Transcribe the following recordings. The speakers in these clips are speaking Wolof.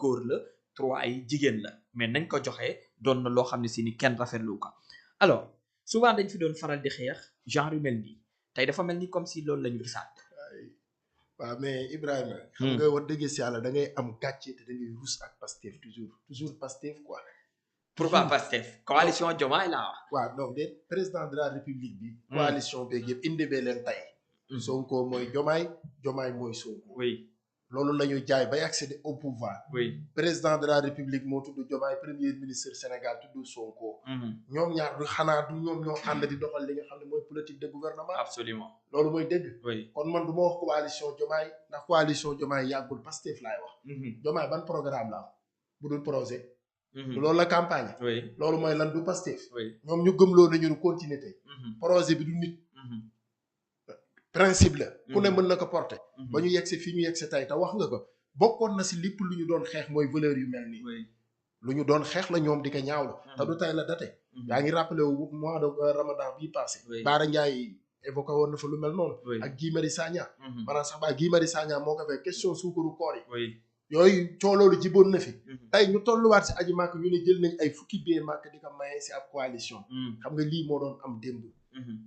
góor la 3 yi jigéen la mais nañ ko joxee doon na loo xam ne si ni kenn rafetlu ko alors souvent dañ fi doon faral di xeex genre yu mel nii tey dafa mel ni comme si loolu lañu gisaat. waaw mais Ibrahima. xam nga wax dëgg si yàlla da ngay am gàcce te da ngay rus ak Pastef toujours Pastef quoi. pourquoi Pastef coalition Diomaye laa wax. waaw non de président de la république bi. coalition beeg yëpp indi bee leen tey. Sonko mooy Diomaye mooy Sonko. oui loolu la ñu jaay bay accéder au pouvoir. oui président de la république moo tudd Diomaye premier ministre Sénégal tudd Sonko. ñoom ñaar du xanaa du ñoom ñoo ànd di doxal li nga xam ne mooy politique de gouvernement. absolument loolu mooy dëgg. oui kon man du ma wax coalition Diomaye ndax coalition Diomaye yàggul Pastef laay wax. Diomaye ban programme la am bu dul projet. loolu la campagne. oui loolu mooy lan du Pastef. oui ñoom ñu gëmloo nañu ñu continuer tey. projet bi du nit. principe la. ku ne mën na ko porter. ba ñu yegg si fii ñu yegg si tey te wax nga ko bokkoon na si lépp lu ñu doon xeex mooy valeur yu mel nii. lu ñu doon xeex la ñoom di ko ñaawlu. te du tey la date. yaa ngi rappelé wu mois de Ramadan bii passé. Baara Ndiaye évoqué woon na fa lu mel noonu. ak Guy Marius Sagna. maanaam sax ba Guy Marius Sagna moo ko fay question suukaru koor yi. yooyu cooloolu jiboon na fi. tey ñu tolluwaat si aji màkk ñu ne jël nañ ay fukki bee màkk di ko maye si ab coalition. xam nga lii moo doon am démb.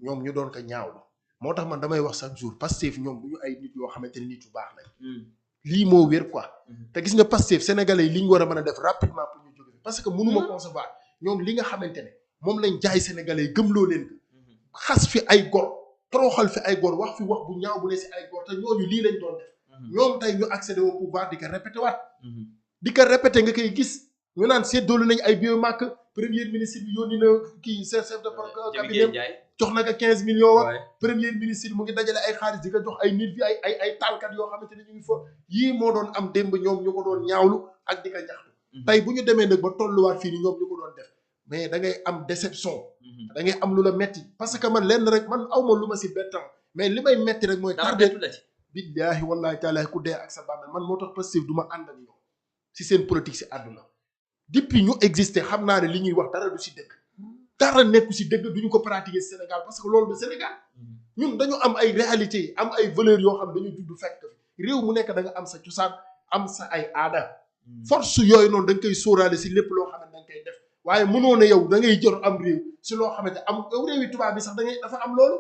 ñoom ñu doon ko ñaawlu. moo tax man damay wax chaque jour Pastef ñoom bu ñu ay nit yoo xamante ne nit yu baax lañ. lii moo wér quoi. te gis nga Pastef sénégalais yi li ñu war a mën a def rapidement pour ñu jóge fi parce que mënuma concevoir ñoom li nga xamante ne moom lañ jaay sénégalais yi gëmloo leen ko xas fi ay gor toroxal fi ay gor wax fi wax bu ñaaw bu ne si ay gor te ñooñu lii lañ doon def. ñoom tey ñu accéder au pouvoir di ko répété waat. di ko répété nga koy gis ñu naan séddoolu nañ ay biomarque premier ministre bi yónni na kii chef de cabinet jox na ko 15 millions wa premier ministre mu ngi dajale ay xaalis di ko jox ay nit fi ay taalkat yoo xamante ne ñu ngi fa yii moo doon am démb ñoom ñu ko doon ñaawlu ak di ko ñaxtu tey bu ñu demee nag ba tolluwaat fii ni ñoom ñu ko doon def mais da ngay am déception da ngay am lu la metti parce que man lenn rek man awma lu ma si bettan mais li may metti rek mooy tardé billaahi wallaahi taala ku dee ak sa bàmmeel man moo tax Pastef du ma ànd ak ñoom si seen politique si àdduna depuis ñu existé xam naa ne li ñuy wax dara du si dëgg dara nekku si dëgg duñu ko pratiquer Sénégal parce que loolu du Sénégal ñun dañu am ay réalités yi am ay valeurs yoo xam ne dañu judd fekk fi réew mu nekk da nga am sa cosaan am sa ay aada force yooyu noonu da nga koy sóoraale si lépp loo xam ne da nga koy def waaye mënoo ne yow da ngay jor am réew si loo xamante am réew yi tubaab bi sax da ngay dafa am loolu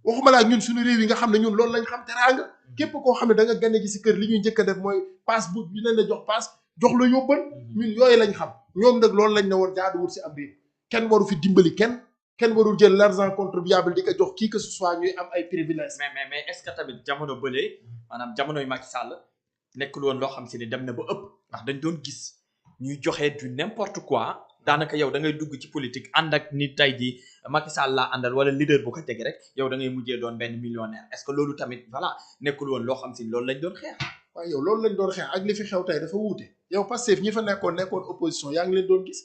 waxuma laa ñun suñu réew yi nga xam ne ñun loolu lañ xam teraanga képp koo xam ne da nga gane gi si kër li ñuy njëkk a def mooy passe bu ñu leen la jox passe jox la yóbbal ñun yooyu lañ xam ñoom nag loolu lañ ne woon jaaduwul si am réew kenn waru fi dimbali kenn warul jël l'argent contribuable di ko jox qui que ce soit ñuy am ay privilèges. mais est-ce que tamit jamono bële maanaam jamonoy Macky Sall nekkul woon loo xam si ne dem na ba ëpp ndax dañ doon gis ñuy joxe du n'importe quoi daanaka yow da ngay dugg ci politique ànd ak ni tey jii Macky Sall laa àndal wala leader bu ko tege rek yow da ngay mujjee doon benn millionnaire est-ce que loolu tamit voilà nekkul woon loo xam si loolu lañ doon xeex. waaw yow loolu lañ doon xeex ak li fi xew tey dafa wuute yow Pastef ñi fa nekkoon opposition yaa ngi leen doon gis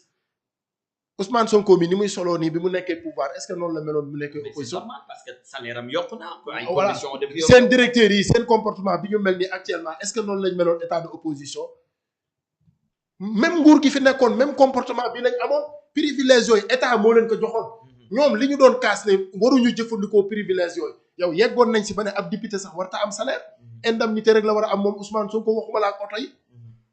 Ousmane Sonko mi ni muy soloo nii bi mu nekkee pouvoir est-ce que noonu la meloon bi mu nekkee opposition. parce que salaire am yokku na ay conditions de vie seen directeurs yi seen comportement bi ñu mel nii actuellement est-ce que noonu lañ meloon état de opposition même nguur gi fi nekkoon même comportement bi lañ amoon privilèges yooyu état moo leen ko joxoon ñoom li ñu doon kaas ne waruñu jëfandikoo privilèges yooyu yow yeggoon nañ si ba ne ab député sax warta am salaire indemnité rek la war a am moom Ousmane Sonko waxuma la ak oto yi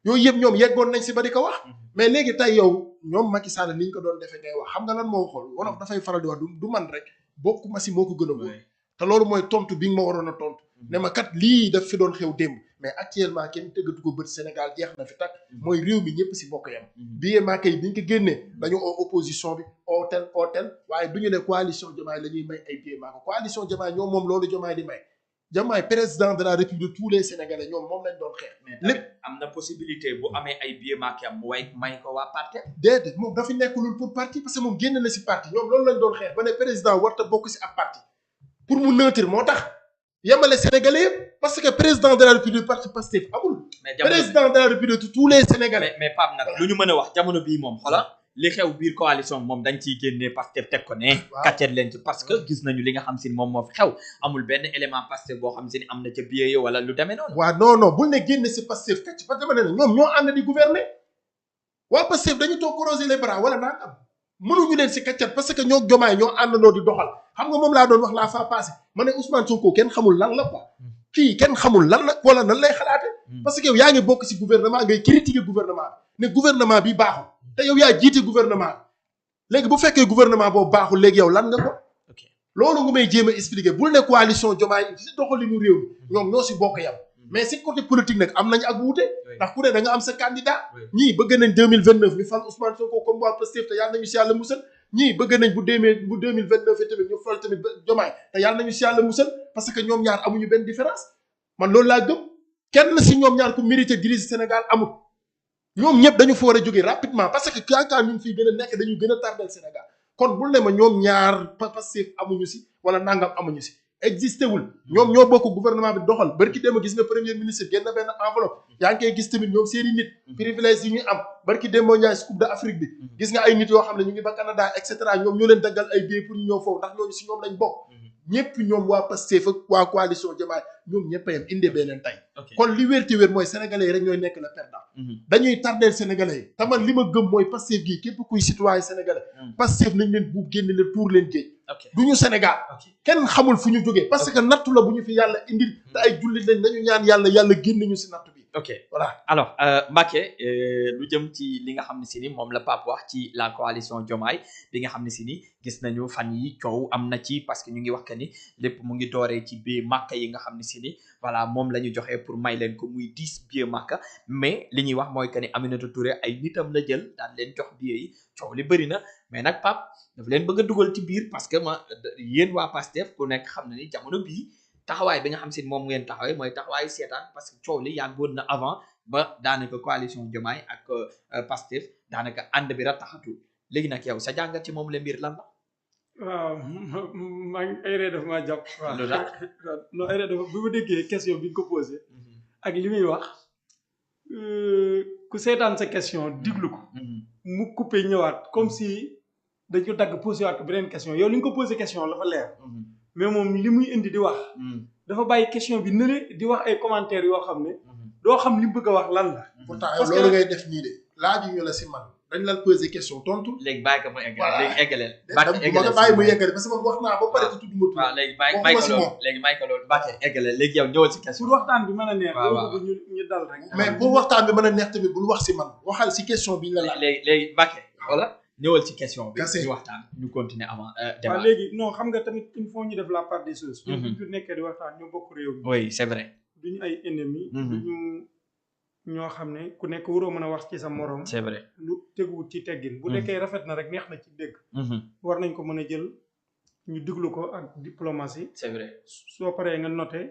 yooyu yëpp ñoom yeggoon nañ si ba di ko wax mais léegi tey yow ñoom Macky Sall ni ñu ko doon defee ngay wax xam nga lan moo xool wolof dafay faral di wax du man rek bokk ma si moo ko gën a góor te loolu mooy tontu bi nga ma waroon a tontu ne ma kat lii daf fi doon xew démb mais actuellement kenn tëggatu ko bët Sénégal jeex na fi takk mooy réew mi ñëpp si bokk yam billet Macky yi bi ñu ko génnee dañu oo opposition bi oo tel waaye du ñu ne coalition Diomaye la ñuy may ay billet Macky coalition Diomaye ñoom moom loolu Diomaye di may Diomaye président de la République de tous les Sénégalais ñoom moom lañ doon xeex. lépp am na possibilité bu amee ay billet Macky am mu may ko waa parti. déedéet moom dafa nekkulul pour parti parce que moom génn na si parti ñoom loolu lañ doon xeex ba ne président warta bokk si ab parti pour mu neutre moo tax yemale Sénégalais yëpp parce que président de la République parti Pastef amul. président de la République de tous les Sénégalais. mais Pape nag lu ñu mën a wax jamono bii moom xoolal li xew biir coalition moom dañ ciy génnee Pastef teg ko ne. waaw kàcceet leen ci parce que gis nañu li nga xam si moom moo fi xew amul benn élément Pastef boo xam si am na ca biir yow wala lu demee noonu. waaw non bul ne génne si Pastef kàcc parce que dama ne ñoom ñoo ànd di gouverner waa Pastef dañu toog croiser les bras wala naan am mënuñu leen si kàccat parce que ñoo Diomaye ñoo àndandoo di doxal xam nga moom laa doon wax la fois passée ma ne Ousmane Sonko kenn xamul lan la quoi kii kenn xamul lan la wala nan lay xalaate parce que yow yaa ngi bokk ci gouvernement ngay critiquer gouvernement bi ne gouvernement bi baaxul te yow yaa jiite gouvernement bi léegi bu fekkee gouvernement boobu baaxul léegi yow lan nga ko loolu nga may jéem a expliquer bul ne coalition Diomaye ci doxalinu réew mi ñoom ñoo ci bokk yam mais ci côté politique nag am nañu ak wuute ndax ku ne da nga am sa candidat ñii bëgg nañ 2029 ñu fal Ousmane Sonko comme waa Pastef te yàlla nañu ci yàlla musal ñii bëgg nañ bu 2029 tamit ñu fal tamit Diomaye te yàlla nañu ci yàlla musal parce que ñoom ñaar amuñu benn différence man loolu laa gëm kenn ci ñoom ñaar ku mérité diriger Sénégal amul ñoom ñëpp dañu fa war a jógee rapidement parce que kaankaan ñu ngi fiy gën a nekk dañuy gën a tardel Sénégal kon bul ne ma ñoom ñaar Pastef amuñu ci wala nangam amuñu ci existé wul ñoom ñoo bokk gouvernement bi doxal barki démb gis nga premier ministre génn benn enveloppe yaa ngi koy gis tamit ñoom seeni nit privilège yi ñuy am barki démb Ndiaye si Coupe d'Afrique bi gis nga ay nit yoo xam ne ñu ngi ba Canada et cetera ñoom ñoo leen daggal ay billets pour ñu ñëw foofu ndax ñooñu si ñoom lañ bokk ñëpp ñoom waa Pastef ak waa coalition Diomaye ñoom ñëpp a yem indi beneen tey kon li wér te wér mooy sénégalais yi rek ñooy nekk le perdant dañuy tardeel sénégalais yi te man li ma gëm mooy Pastef gii képp kuy citoyen sénégalais Pastef nañ leen buub génn leen tuur leen géej du ñu Sénégal kenn xamul fu ñu jógee parce que nattu la bu ñu fi yàlla indil te ay jullit lañ nañu ñaan yàlla génn ñu si nattu bi ok voilà alors Mbacké lu jëm ci li nga xam ne si ni moom la Pape wax ci la coalition Diomaye bi nga xam ne si ni gis nañu fan yi coow am na ci parce que ñu ngi wax que ni lépp mu ngi dooree ci biir Makka yi nga xam ne si ni voilà moom la ñu joxee pour may leen ko muy 10 billets Makka mais li ñuy wax mooy que ni Aminata Touré ay nitam la jël daan leen jox billets yi coow li bëri na mais nag Pape dafa leen bëgg a dugal ci biir parce que yéen waa Pastef ku nekk xam na ni jamono bii taxawaay bi nga xam si moom ngeen taxawee mooy taxawaayu seetaan parce que coow li yàggoon na avant ba daanaka coalition Diomaye ak Pastef daanaka ànd bi rataxatul léegi nag yow sa jàngat ci moom la mbir lan la. waaw maa ngi ay ree dafa maa jàpp. waaw non ay ree dafa bi ma déggee question bi nga ko posé. ak li muy wax ku seetaan sa question diglu ko. mu coupé ñëwaat comme si dañ ko dagg posé waat ko beneen question yow li nga ko posé question la fa leer. mais moom li muy indi di wax dafa bàyyi question bi nële di wax ay commentaires yoo xam ne doo xam li mu bëgg a wax lan la pourtant yow loolu ngay def nii de laaju ñu la si man dañ la poser question tontu léegi bàyyi ko mu eggale léegi eggaleel ma bàyyi mu yeggale parce que wax naa ba pare te tudd ma tudd waaw léegi bàyyi ko loolu Mbacké eggaleel léegi yow ñëwal si question pour waxtaan bi mën a neex ñu dal rek mais pour waxtaan bi mën a neex tamit bul wax si man waxal si question bi ñu la laaj léegi Mbacké voilà ñëwal ci question bi ñu waxtaan ñu continuer avant débat waaw léegi non xam nga tamit il faut ñu def la part des choses ñu fi nekkee di waxtaan ñoo bokk réew mi oui c'est vrai duñu ay ennemis duñu ñoo xam ne ku nekk waroo mën a wax ci sa morom c'est vrai lu teguwut ci teggin bu nekkee rafet na rek neex na ci dégg war nañ ko mën a jël ñu diglu ko ak diplomatie c'est vrai soo paree nga noté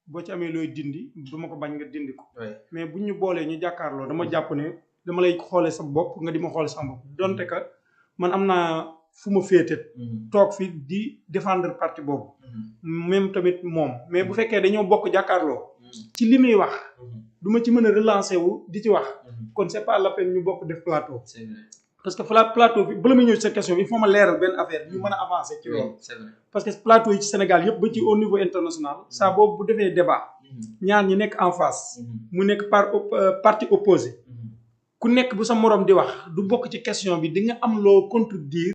boo ci amee looy dindi du ma ko bañ nga dindi ko mais buñ ñu boolee ñu jàkkaarloo dama jàpp ne dama lay xoole sa bopp nga di ma xoole sa bopp donte que man am naa fu ma féete toog fi di défendre parti boobu même tamit moom mais bu fekkee dañoo bokk jàkkaarloo ci li muy wax du ma ci mën a relancer wu di ci wax kon c'est pas la peine ñu bokk def plateau parce que plateau bi bala ma ñëw ci sa question il faut ma leeral benn affaire ñu mën a avancer ci loolu parce que plateau yi ci Sénégal yëpp ba ci au niveau international saa boobu bu defee débat ñaar ñi nekk en face mu nekk parti opposé ku nekk bu sa morom di wax du bokk ci question bi di nga am loo contredire